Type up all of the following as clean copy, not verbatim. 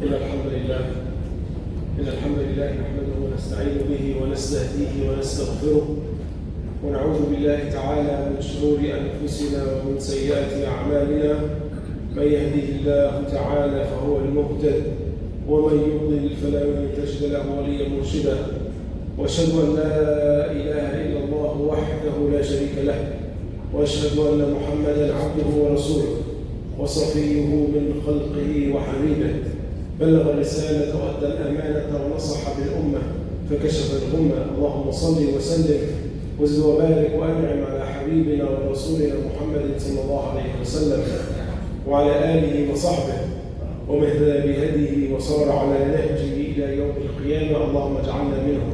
إن الحمد لله نحمده ونستعين به ونستهديه ونستغفره ونعوذ بالله تعالى من شرور أنفسنا ومن سيئات أعمالنا. من يهده الله تعالى فهو المهتد ومن يضلل فلا تجد له وليا مرشدا. وأشهد أن لا إله إلا الله وحده لا شريك له، وأشهد أن محمدا عبده ورسوله وصفيه من خلقه وحبيبه، بلغ الرسالة وأدى الأمانة ونصح بالأمة فكشف الغمة. اللهم صل وسلم وزد وبارك وأنعم على حبيبنا ورسولنا محمد صلى الله عليه وسلم وعلى آله وصحبه ومن اهتدى بهديه وصار على نهجه إلى يوم القيامة. اللهم اجعلنا منهم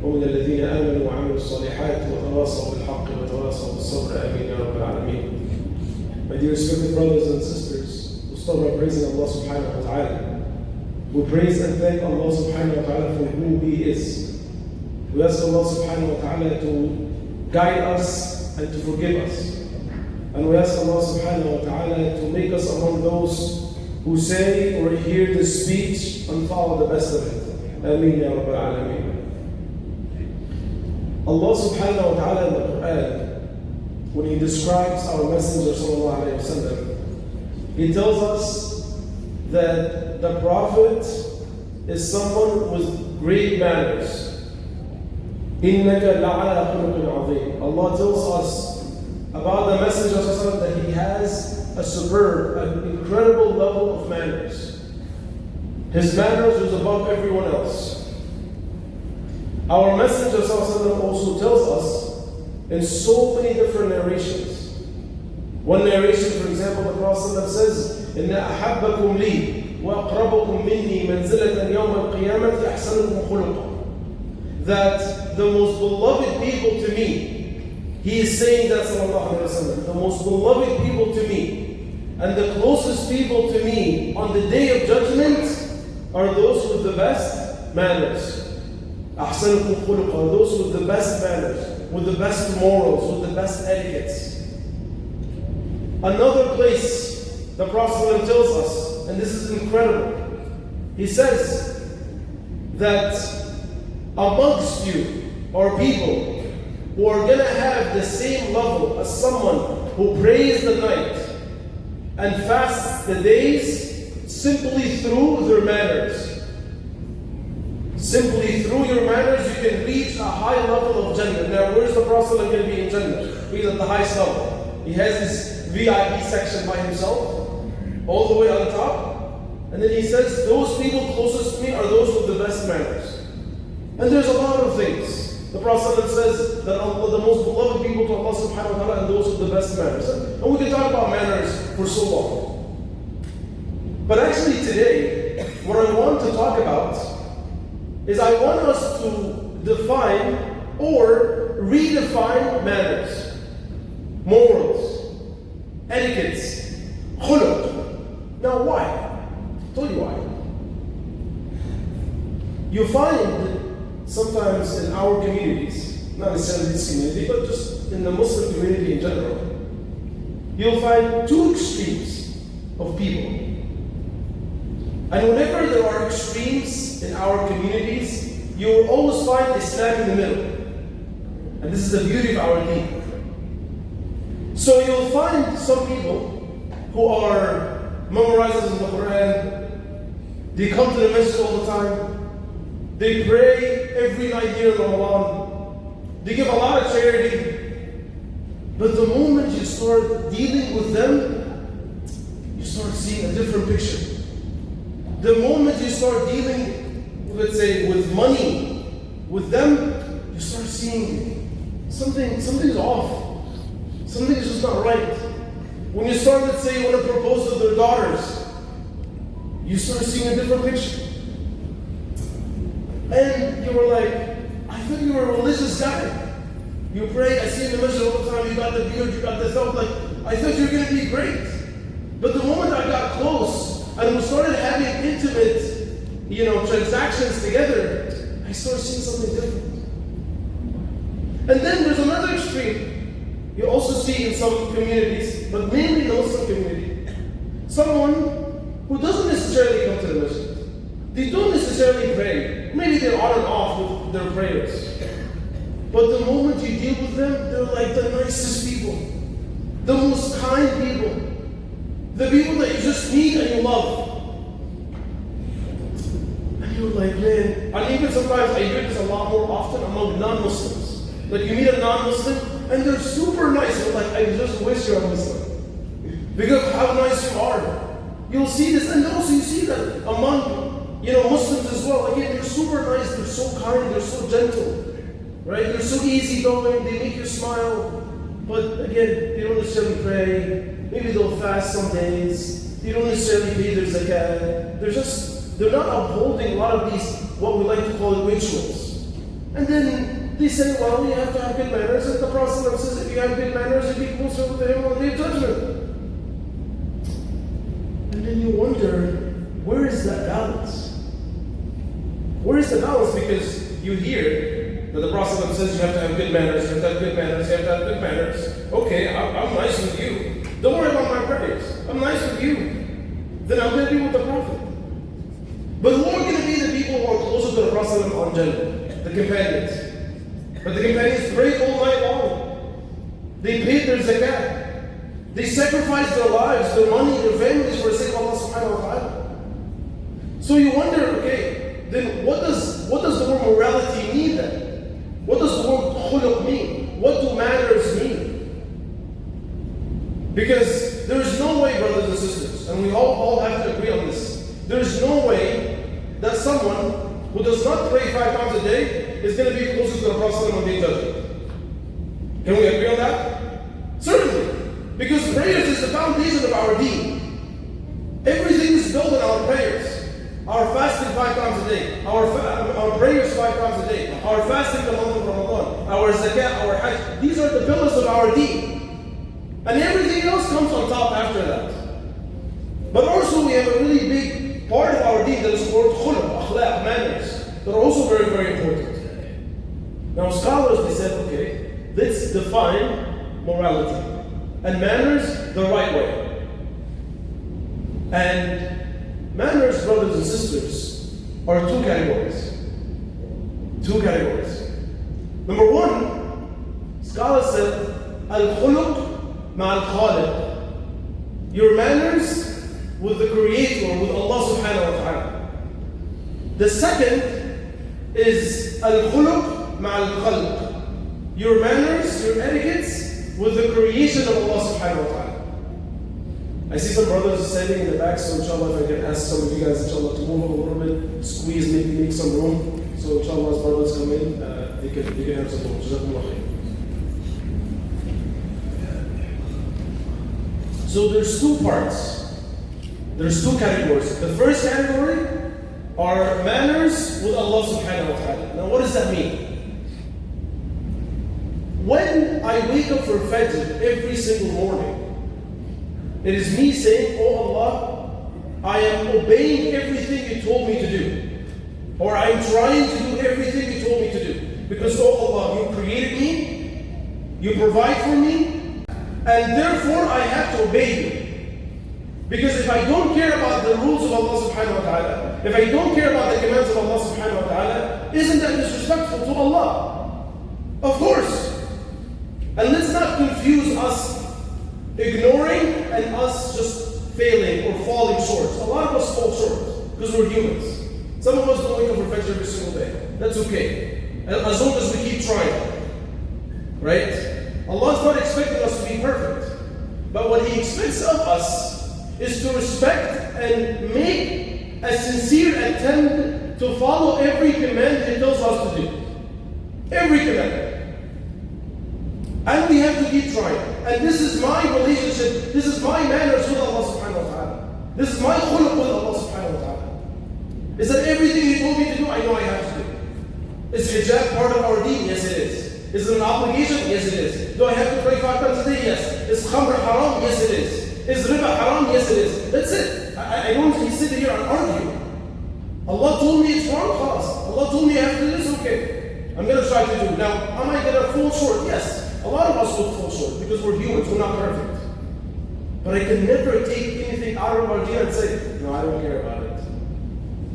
ومن الذين آمنوا وعملوا الصالحات وتواصوا بالحق وتواصوا بالصبر. آمين يا رب العالمين. My dear respected brothers and sisters, we start by praising Allah subhanahu wa ta'ala. We praise and thank Allah subhanahu wa ta'ala for who He is. We ask Allah subhanahu wa ta'ala to guide us and to forgive us. And we ask Allah subhanahu wa ta'ala to make us among those who say or hear the speech and follow the best of it. Ameen ya Rabbal Alameen. Allah subhanahu wa ta'ala in the Quran, when He describes our Messenger sallallahu alayhi wa sallam, He tells us that the Prophet is someone with great manners. إِنَّكَ لَعَلَى خُلُقٍ عَظِيمٍ. Allah tells us about the Messenger sallallahu alayhi wa sallam that he has a superb, an incredible level of manners. His manners is above everyone else. Our Messenger sallallahu alayhi wa sallam also tells us in so many different narrations. One narration, for example, the Prophet says, إِنَّ أَحَبَّكُمْ لِي وَأَقْرَبُكُمْ مِنِّي مَنْزِلَةً يَوْمَ الْقِيَامَةِ أَحْسَنُكُمْ خُلُقًا. That the most beloved people to me, he is saying that sallallahu alayhi wa sallam, the most beloved people to me and the closest people to me on the day of judgment are those with the best manners. أَحْسَنُكُمْ خُلُقًا, those with the best manners, with the best morals, with the best etiquettes. Another place the Prophet tells us, and this is incredible, he says that amongst you are people who are going to have the same level as someone who prays the night and fasts the days simply through their manners. Simply through your manners you can reach a high level of Jannah. Now where's the Prophet going to be in Jannah? He's at the highest level. He has his VIP section by himself, all the way on top. And then he says, those people closest to me are those with the best manners. And there's a lot of things. The Prophet says that Allah, the most beloved people to Allah subhanahu wa ta'ala and those with the best manners. And we can talk about manners for so long. But actually today, what I want to talk about is I want us to define or redefine manners, morals, etiquettes, khuluq. Now why? I'll tell you why. You find sometimes in our communities, not necessarily this community, but just in the Muslim community in general, you'll find two extremes of people. And whenever there are extremes in our communities, you will always find Islam in the middle. And this is the beauty of our deen. So you'll find some people who are memorizers of the Quran, they come to the masjid all the time, they pray every night here in Ramadan, they give a lot of charity, but the moment you start dealing with them, you start seeing a different picture. The moment you start dealing, let's say, with money, with them, you start seeing something's off. Something is just not right. When you start, let's say, you want to propose to their daughters, you start seeing a different picture. And you were like, I thought you were a religious guy. You pray, I see in the masjid all the time, you got the beard, you got the thumb, like, I thought you were going to be great. But the moment I got close, and we started having intimate, transactions together, I started seeing something different. And then there's another extreme. You also see in some communities, but mainly in the Muslim community, someone who doesn't necessarily come to the masjid. They don't necessarily pray. Maybe they're on and off with their prayers. But the moment you deal with them, they're like the nicest people, the most kind people, the people that you just meet and you love. And you're like, man, and even sometimes I hear this a lot more often among non-Muslims. Like you meet a non-Muslim and they're super nice. You're like, I just wish you're a Muslim. Because of how nice you are. You'll see this, and also you see that among Muslims as well. Again, they're super nice, they're so kind, they're so gentle. Right? They're so easygoing, they make you smile. But again, they don't necessarily pray. Maybe they'll fast some days. They don't necessarily pay their zakat. They're not upholding a lot of these, what we like to call it, rituals. And then they say, well, you have to have good manners. And the Prophet says, if you have good manners, you'll be closer with him on the day of judgment. And then you wonder, where is that balance? Where is the balance? Because you hear that the Prophet says you have to have good manners, you have to have good manners, you have to have good manners. Okay, I'm nice with you. Don't worry about my prayers. I'm nice with you. Then I'm going to be with the Prophet. But who are going to be the people who are closer to the Prophet on Jannah? The companions. But the companions prayed all night long. They paid their zakat. They sacrificed their lives, their money, their families for the sake of Allah subhanahu wa ta'ala. So you wonder, okay, then what does the word morality mean then? What does the word khuluq mean? What do manners mean? Because there is no way, brothers and sisters, and we all have to agree on this, there is no way that someone who does not pray 5 times a day is going to be closer to the Prophet on the day of judgment. Can we agree on that? Certainly. Because prayers is the foundation of our deen. Everything is built on our prayers. Our fasting 5 times a day, our prayers 5 times a day, our fasting the month of Ramadan, our zakat, our hajj. These are the pillars of our deen. And everything else comes on top after that. But also we have a really big part of our deen that is called khuluq, akhlaq, manners, that are also very, very important. Now scholars, they said, okay, let's define morality and manners the right way. And manners, brothers and sisters, are 2 categories. 2 categories. Number 1, scholars said, al-khuluq ma'al-khaliq. Your manners with the Creator, with Allah subhanahu wa ta'ala. The second is al-khuluq ma'al-khalq. Your manners, your etiquettes with the creation of Allah subhanahu wa ta'ala. I see some brothers standing in the back, so inshallah if I can ask some of you guys inshallah to move up a little bit, squeeze, maybe make some room. So inshallah as brothers come in, they can have some room. Jazakumullah khair. So there's 2 parts. There's 2 categories. The first category are manners with Allah subhanahu wa ta'ala. Now what does that mean? When I wake up for Fajr every single morning, it is me saying, oh Allah, I am obeying everything you told me to do. Or I am trying to do everything you told me to do. Because, oh Allah, you created me, you provide for me, and therefore I have to obey you. Because if I don't care about the rules of Allah subhanahu wa ta'ala, if I don't care about the commands of Allah subhanahu wa ta'ala, isn't that disrespectful to Allah? Of course. And let's not confuse us ignoring and us just failing or falling short. A lot of us fall short because we're humans. Some of us don't wake up for Fajr every single day. That's okay. As long as we keep trying. Right? Allah is not expecting us to be perfect. But what He expects of us is to respect and make a sincere attempt to follow every command He tells us to do. Every command. And we have to keep trying. And this is my relationship, this is my manners with Allah subhanahu wa ta'ala. This is my khuluq with Allah subhanahu wa ta'ala. Is that everything He told me to do, I know I have to do. Is hijab part of our deen? Yes it is. Is it an obligation? Yes it is. Do I have to pray 5 times a day? Yes. Is khamr haram? Yes it is. Is riba haram? Yes it is. That's it. I don't sit here and argue. Allah told me it's wrong, class. Allah told me I have to do this, okay. I'm going to try to do it. Now, am I going to fall short? Yes. A lot of us will fall short because we're humans, we're not perfect. But I can never take anything out of our deen and say, no, I don't care about it.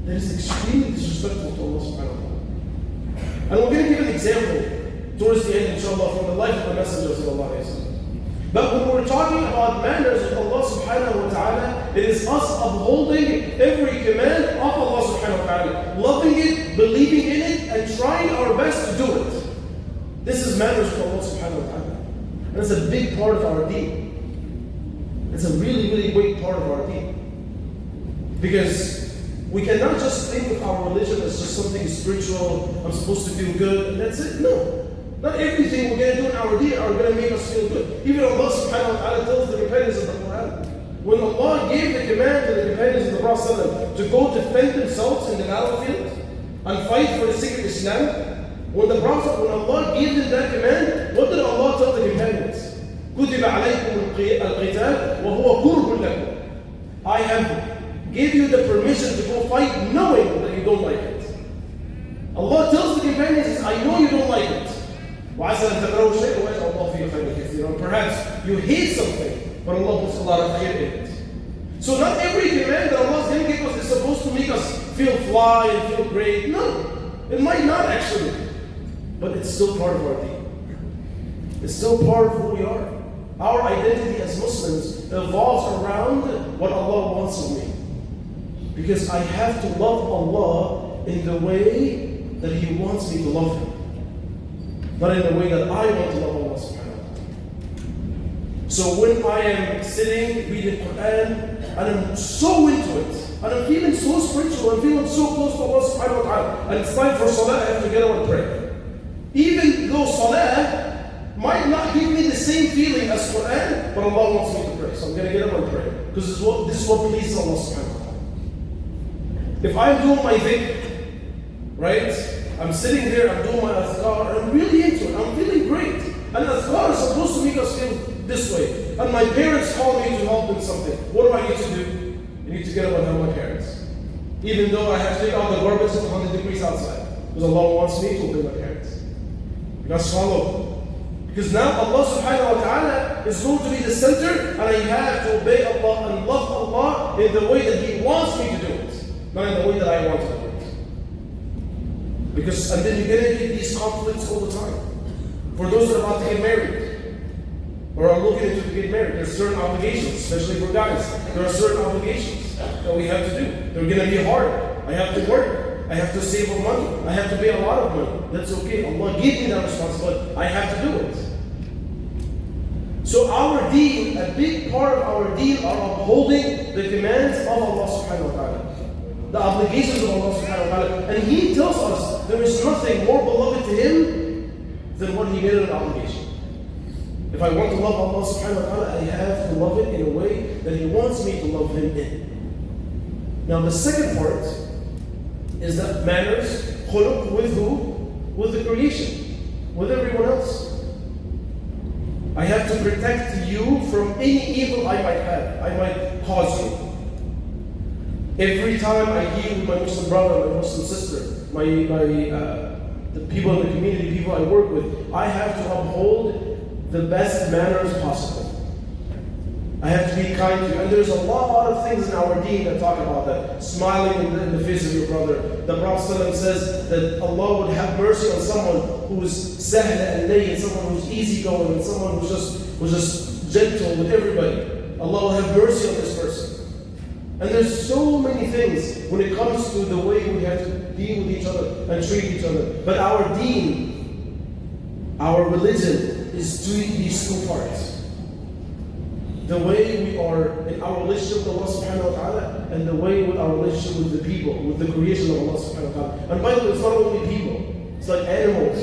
that is extremely disrespectful to Allah subhanahu wa ta'ala. And we're going to give an example towards the end, inshallah, from the life of the Messenger sallallahu alayhi wa sallam. But when we're talking about manners with Allah subhanahu wa ta'ala, it is us upholding every command of Allah subhanahu wa ta'ala, loving it, believing in it, and trying our best to do it. This is manners with Allah subhanahu wa ta'ala. And it's a big part of our deen. It's a really, really big part of our deen. Because we cannot just think of our religion as just something spiritual, I'm supposed to feel good, and that's it. No. Not everything we're going to do in our deen are going to make us feel good. Even Allah subhanahu wa ta'ala tells the companions of the Quran, when Allah gave the command to the companions of the Prophet to go defend themselves in the battlefield and fight for the sake of Islam, when Allah gave them that command, what did Allah tell the companions? كُتِبَ عَلَيْكُمُ الْقِتَالُ وَهُوَ كُرْهٌ لَكُمْ. I have gave you the permission to go fight knowing that you don't like it. Allah tells the companions, I know you don't like it. وَعَسَىٰ أَن تَكْرَهُوا شَيْئًا وَيَجْعَلَ اللَّهُ فِيهِ خَيْرًا كَثِيرًا. Perhaps you hate something, but Allah puts a lot of khair in it. So not every command that Allah is going to give us is supposed to make us feel fly and feel great. No, it might not actually. But it's still part of our deen. It's still part of who we are. Our identity as Muslims evolves around what Allah wants of me. Because I have to love Allah in the way that He wants me to love Him. Not in the way that I want to love Allah subhanahu wa ta'ala. So when I am sitting, reading Quran, and I'm so into it, and I'm feeling so spiritual, I'm feeling so close to Allah subhanahu wa ta'ala, and it's time for salah, I have to get up and pray. Even though salah might not give me the same feeling as Quran, but Allah wants me to pray. So I'm going to get up and pray. Because this is what pleases Allah subhanahu wa ta'ala. If I'm doing my dhikr, right? I'm sitting there, I'm doing my azkar, and I'm really into it. I'm feeling great. And azkar is supposed to make us feel this way. And my parents call me to help them something. What do I need to do? I need to get up and help my parents. Even though I have to take out the garbage at 100 degrees outside. Because Allah wants me to obey my parents. You must follow. Because now Allah subhanahu wa ta'ala is going to be the center, and I have to obey Allah and love Allah in the way that He wants me to do it. Not in the way that I want to do it. Because, and then you're going to get these conflicts all the time. For those that are about to get married, or are looking to get married, there are certain obligations, especially for guys. There are certain obligations that we have to do. They're going to be hard. I have to work. I have to save up money. I have to pay a lot of money. That's okay. Allah gave me that responsibility. I have to do it. So our deen, a big part of our deen are upholding the commands of Allah subhanahu wa ta'ala. The obligations of Allah subhanahu wa ta'ala. And He tells us there is nothing more beloved to Him than what He made an obligation. If I want to love Allah subhanahu wa ta'ala, I have to love it in a way that He wants me to love Him in. Now the second part is that manners, khuluq, with who? With the creation. With everyone else. I have to protect you from any evil I might have, I might cause you. Every time I deal with my Muslim brother, my Muslim sister, the people in the community, people I work with, I have to uphold the best manners possible. I have to be kind to you. And there's a lot of things in our deen that talk about that. Smiling in the face of your brother. The Prophet says that Allah would have mercy on someone who is sahl and layyin, someone who's easygoing, and someone who's just gentle with everybody. Allah will have mercy on this person. And there's so many things when it comes to the way we have to deal with each other and treat each other. But our deen, our religion, is doing these two parts. The way we are in our relationship with Allah subhanahu wa ta'ala, and the way with our relationship with the people, with the creation of Allah subhanahu wa ta'ala. And by the way, it's not only people, it's like animals.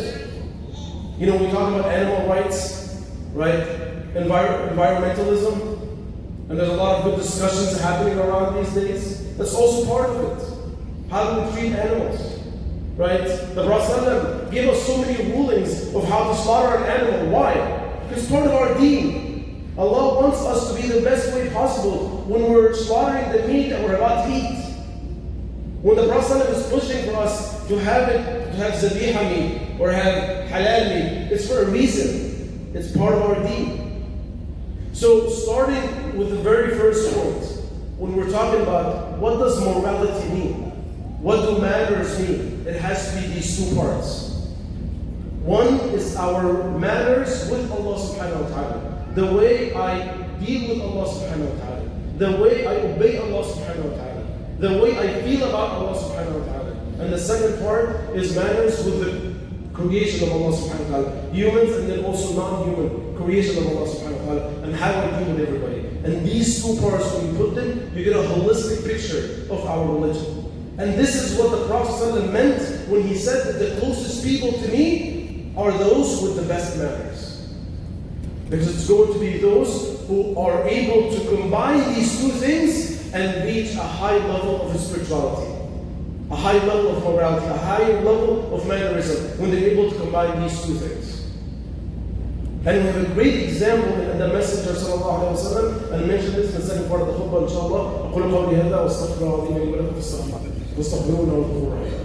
You know, we talk about animal rights, right? Environmentalism. And there's a lot of good discussions happening around these days. That's also part of it. How do we treat animals? Right? The Prophet gave us so many rulings of how to slaughter an animal. Why? Because it's part of our deen. Allah wants us to be the best way possible when we're slaughtering the meat that we're about to eat. When the Prophet is pushing for us to have zabiha meat or have halal meat, it's for a reason. It's part of our deen. So starting with the very first point, when we're talking about what does morality mean? What do manners mean? It has to be these two parts. One is our manners with Allah subhanahu wa ta'ala. The way I deal with Allah subhanahu wa ta'ala. The way I obey Allah subhanahu wa ta'ala. The way I feel about Allah subhanahu wa ta'ala. And the second part is manners with the creation of Allah subhanahu wa ta'ala. Humans and then also non-human creation of Allah subhanahu wa ta'ala. And how I deal with everybody. And these two parts, when you put them, you get a holistic picture of our religion. And this is what the Prophet ﷺ meant when he said that the closest people to me are those with the best manners. Because it's going to be those who are able to combine these two things and reach a high level of spirituality, a high level of morality, a high level of mannerism, when they're able to combine these two things. And we have a great example in the Messenger sallallahu alayhi wa sallam, and mentioned this in the second part of the khutbah, inshallah. أقول قولي هذا وأستغفر الله العظيم لي ولكم فاستغفروه إنه هو الغفور الرحيم.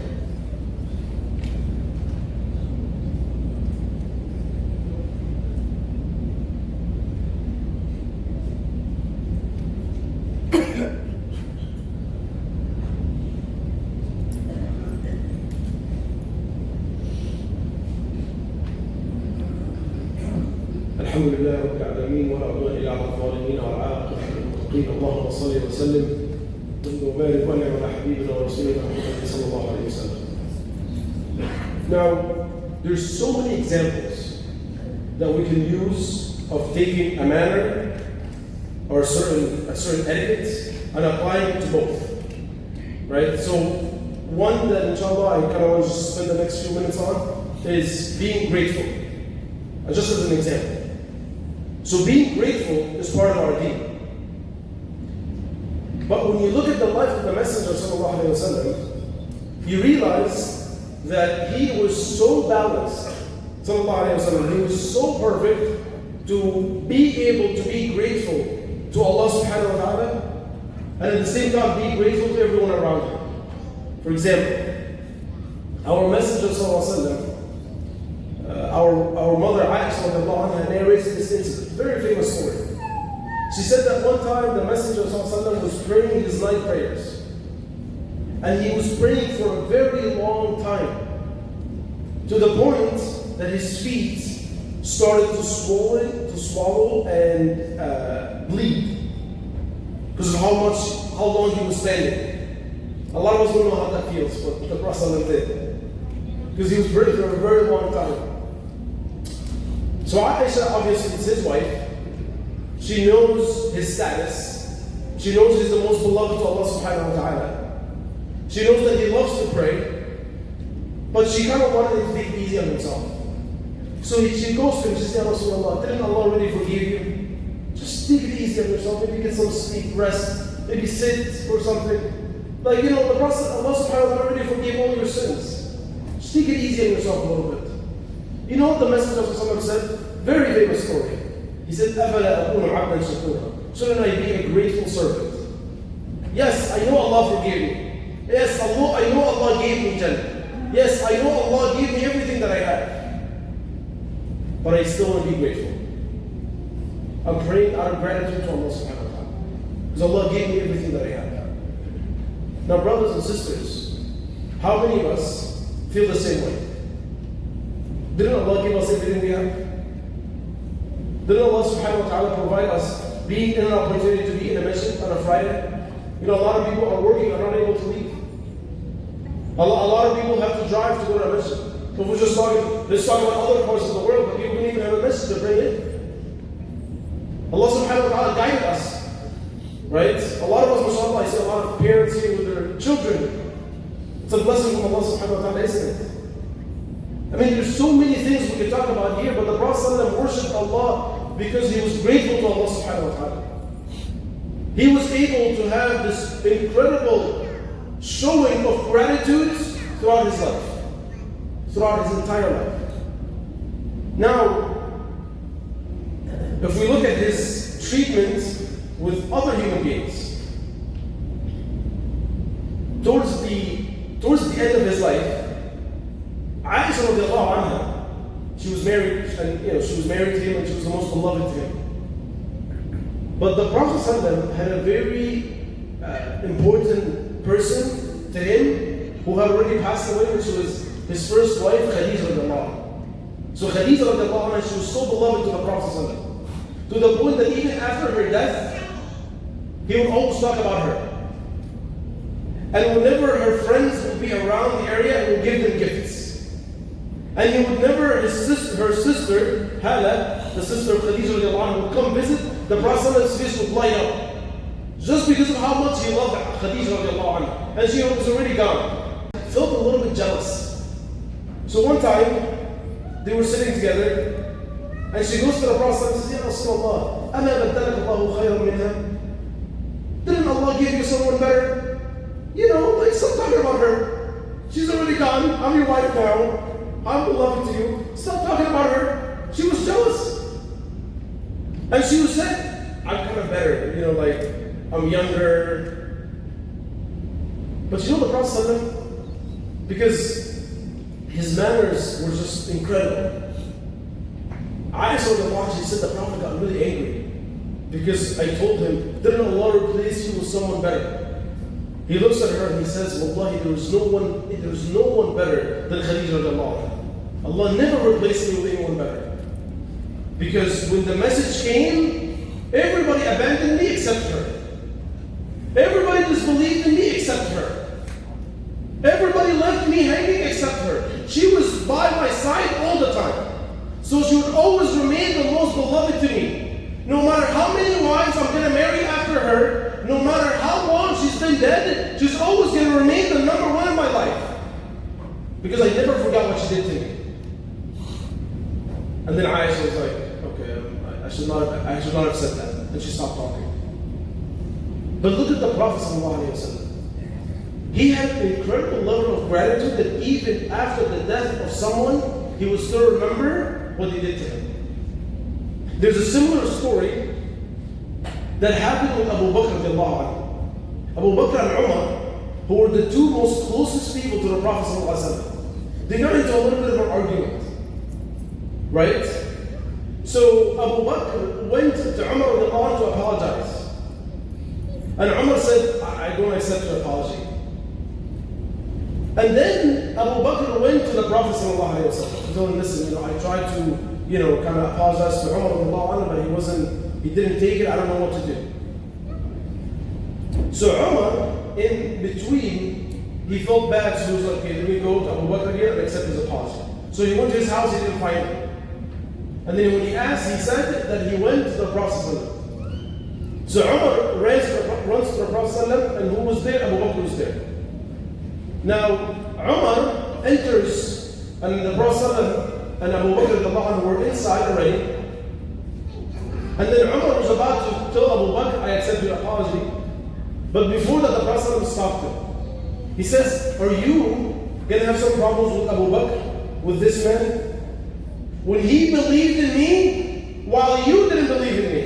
الحمد لله رب العالمين ولا عدوان الا على الظالمين والعاقبه للمتقين اللهم صل وسلم وبارك وانعم على حبيبنا ورسولنا محمد صلى الله عليه وسلم. Now, there's so many examples that we can use of taking a manner or a certain etiquette and applying it to both. Right? So one that inshallah I kind of want to spend the next few minutes on is being grateful. Just as an example. So being grateful is part of our deen. But when you look at the life of the Messenger sallallahu alaihi wasallam, you realize that he was so balanced, sallallahu alaihi wasallam, he was so perfect to be able to be grateful to Allah subhanahu wa ta'ala, and at the same time be grateful to everyone around him. For example, our Messenger sallallahu alaihi wasallam, our mother Aisha narrates this incident, very famous story. She said that one time the Messenger ﷺ was praying his night prayers. And he was praying for a very long time. To the point that his feet started to swallow and bleed. Because of how long he was standing. A lot of us don't know how that feels, but the Prophet did. Because he was praying for a very long time. So Aisha, obviously, is his wife. She knows his status. She knows he's the most beloved to Allah subhanahu wa ta'ala. She knows that he loves to pray. But she kind of wanted him to take it easy on himself. So she goes to him, she says, Ya Rasulullah, didn't Allah already forgive you? Just take it easy on yourself. Maybe get some sleep, rest. Maybe sit or something. Like, the Prophet, Allah subhanahu wa ta'ala already forgave all your sins. Just take it easy on yourself a little bit. You know what the Messenger of Allah said? Very famous story. He said, أَفَلَا أَكُونُ عَبْدًا شَكُورًا. Shouldn't I be a grateful servant? Yes, I know Allah forgave me. Yes, I know Allah gave me Jannah. Yes, I know Allah gave me everything that I have. But I still want to be grateful. I'm praying out of gratitude to Allah subhanahu wa ta'ala. Because Allah gave me everything that I have. Now, brothers and sisters, how many of us feel the same way? Didn't Allah give us everything we have? Didn't Allah subhanahu wa ta'ala provide us being in an opportunity to be in a mission on a Friday? A lot of people are working, are not able to leave. A lot of people have to drive to go to a mission. So we're just let's talk about other parts of the world, but people didn't even have a mission to bring in. Allah subhanahu wa ta'ala guided us. Right? A lot of us, mashallah, I see a lot of parents here with their children. It's a blessing from Allah subhanahu wa ta'ala, isn't it? I mean, there's so many things we could talk about here, but the Prophet ﷺ worshipped Allah because he was grateful to Allah subhanahu wa ta'ala. He was able to have this incredible showing of gratitude throughout his life, throughout his entire life. Now, if we look at his treatment with other human beings, towards the end of his life, Aisha radiallahu anha, she was married, and she was married to him, and she was the most beloved to him. But the Prophet ﷺ had a very important person to him who had already passed away, which was his first wife, Khadija radiallahu anha. So Khadija radiallahu anha, she was so beloved to the Prophet ﷺ, to the point that even after her death, he would always talk about her. And whenever her friends would be around the area, he would give them gifts. And he would never, her sister, Hala, the sister of Khadija radiallahu anha, would come visit, the Prophet's face would light up. Just because of how much he loved Khadija radiallahu anha. And she was already gone. Felt a little bit jealous. So one time, they were sitting together, and she goes to the Prophet and says, Ya Rasulullah, أَمَا بَدَّلَكَ اللَّهُ خَيْرًا مِنْهَا? Didn't Allah give you someone better? You know, like, stop talking about her. She's already gone. I'm your wife now. I'm beloved to you. Stop talking about her. She was jealous. And she was said, I'm kind of better. You know, like, I'm younger. But you know the Prophet ﷺ, because his manners were just incredible. Aisha she said the Prophet got really angry because I told him, didn't Allah replace you with someone better? He looks at her and he says, Wallahi, there is no one better than Khadija radiallahu anha. Allah never replaced me with anyone better. Because when the message came, everybody abandoned me except her. Everybody disbelieved in me except her. Everybody left me hanging except her. She was by my side all the time. So she would always remain the most beloved to me. No matter how many wives I'm going to marry after her, no matter how long she's been dead, she's always going to remain the number one in my life. Because I never forgot what she did to me. And then Aisha was like, okay, I should not have said that. And she stopped talking. But look at the Prophet ﷺ. He had an incredible level of gratitude that even after the death of someone, he would still remember what they did to him. There's a similar story that happened with Abu Bakr radiallahu anhu. Abu Bakr and Umar, who were the two most closest people to the Prophet ﷺ, they got into a little bit of an argument. Right? So Abu Bakr went to Umar radiallahu anhu to apologize. And Umar said, I don't accept your apology. And then Abu Bakr went to the Prophet ﷺ and told him, listen, I tried to, kind of apologize to Umar but he didn't take it, I don't know what to do. So Umar, in between, he felt bad, so he was like, okay, let me go to Abu Bakr here and accept his apology. So he went to his house, he didn't find him. And then when he asked, he said that he went to the Prophet ﷺ. So Umar runs to the Prophet ﷺ, and who was there? Abu Bakr was there. Now, Umar enters, and the Prophet and Abu Bakr were inside already. And then Umar was about to tell Abu Bakr, I accept your apology. But before that, the Prophet stopped him. He says, are you going to have some problems with Abu Bakr, with this man? When he believed in me, while you didn't believe in me.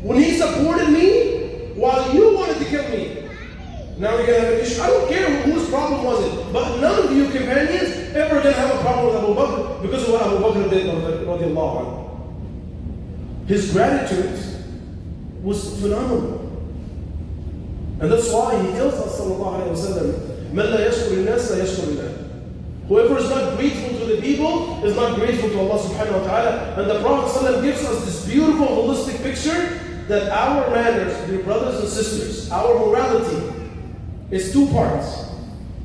When he supported me, while you wanted to kill me. Now we're going to have an issue. I don't care whose problem was it, but none of you companions ever going to have a problem with Abu Bakr because of what Abu Bakr did, radiallahu anhu. His gratitude was phenomenal. And that's why he tells us, sallallahu alayhi wa sallam, مَنْ لَا يَشْكُرِ النَّاسِ لَا يَشْكُرِ اللَّهِ. Whoever is not grateful to the people is not grateful to Allah subhanahu wa ta'ala. And the Prophet ﷺ gives us this beautiful holistic picture that our manners, dear brothers and sisters, our morality is two parts.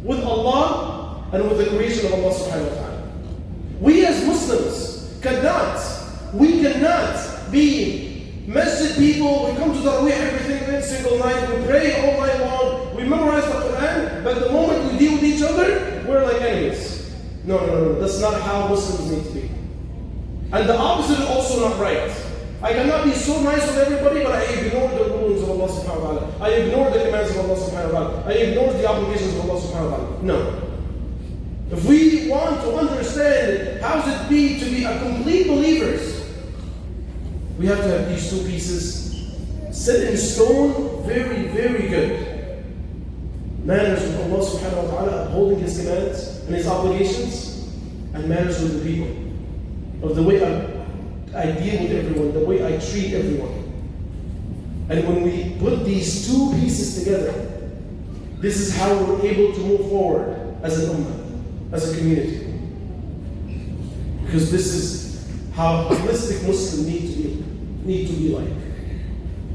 With Allah and with the creation of Allah subhanahu wa ta'ala. We as Muslims cannot be masjid people. We come to Tarawih every single night. We pray all night long. We memorize the Quran. But the moment we deal with each other, we're like enemies. No. That's not how Muslims need to be. And the opposite is also not right. I cannot be so nice with everybody, but I ignore the rulings of Allah subhanahu wa ta'ala. I ignore the commands of Allah subhanahu wa ta'ala. I ignore the obligations of Allah subhanahu wa ta'ala. No. If we want to understand how it be to be a complete believers, we have to have these two pieces set in stone, very, very good. Manners with Allah subhanahu wa ta'ala, upholding His commands and His obligations, and manners with the people. Of the way I deal with everyone, the way I treat everyone. And when we put these two pieces together, This is how we're able to move forward as an ummah, as a community. Because this is how holistic Muslims need to be like.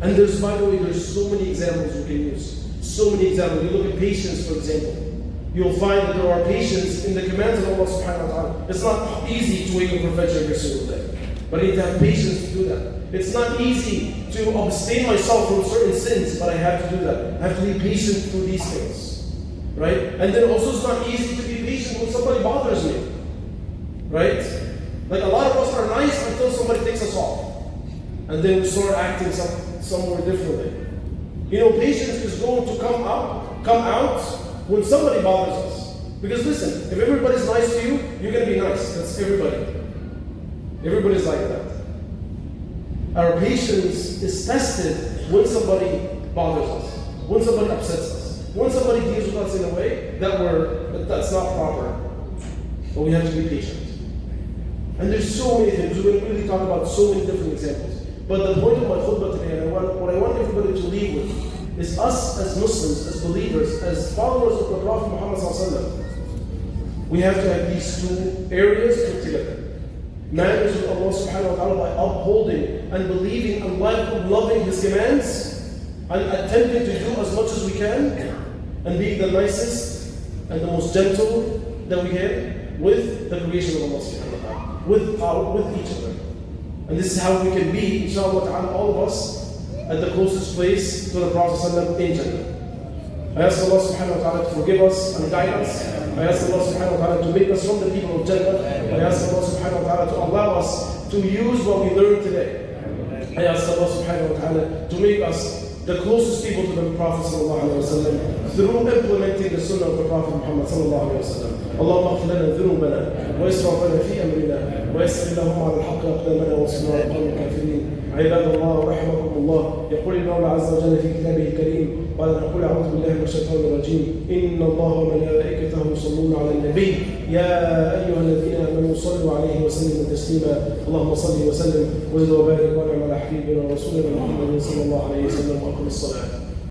And there's, by the way, there's so many examples we can use. So many examples. You look at patience, for example. You'll find that there are patience in the commands of Allah subhanahu wa ta'ala. It's not easy to wake up for Fajr every single day. But I need to have patience to do that. It's not easy to abstain myself from certain sins, but I have to do that. I have to be patient through these things. Right? And then also it's not easy to be patient when somebody bothers me. Right? Like a lot of us are nice until somebody takes us off. And then we start acting somewhere differently. You know, patience is going to come out when somebody bothers us. Because listen, if everybody's nice to you, you're going to be nice. That's everybody. Everybody's like that. Our patience is tested when somebody bothers us, when somebody upsets us, when somebody deals with us in a way that's not proper. But we have to be patient. And there's so many things. We're going to really talk about so many different examples. But the point of my khutbah today, and what I want everybody to leave with, is us as Muslims, as believers, as followers of the Prophet Muhammad ﷺ, we have to have these two areas put together. Manners with Allah subhanahu wa ta'ala by upholding and believing and loving His commands, and attempting to do as much as we can, and being the nicest and the most gentle that we can with the creation of Allah subhanahu wa ta'ala, with each other. And this is how we can be, inshallah ta'ala, all of us at the closest place to the Prophet ﷺ in Jannah. I ask Allah subhanahu wa ta'ala to forgive us and guide us. I ask Allah subhanahu wa ta'ala to make us from the people of Jannah. I ask Allah subhanahu wa ta'ala to allow us to use what we learned today. I ask Allah subhanahu wa ta'ala to make us the closest people to the Prophet sallallahu alayhi wa sallam through implementing the sunnah of the Prophet Muhammad sallallahu alayhi wa sallam. اللهم اغفر لنا ذنوبنا واسرافنا في امرنا ويسر اللهم على الحق اقدامنا وانصرنا على القوم الكافرين. عباد الله رحمكم الله، يقول المولى عز وجل في كتابه الكريم قال نقول اعوذ بالله من الشيطان الرجيم ان الله وملائكته يصلون على النبي يا ايها الذين امنوا صلوا عليه وسلموا تسليما. اللهم صل وسلم وزد وبارك وانعم على حبيبنا ورسولنا محمد صلى الله عليه وسلم واقم الصلاه.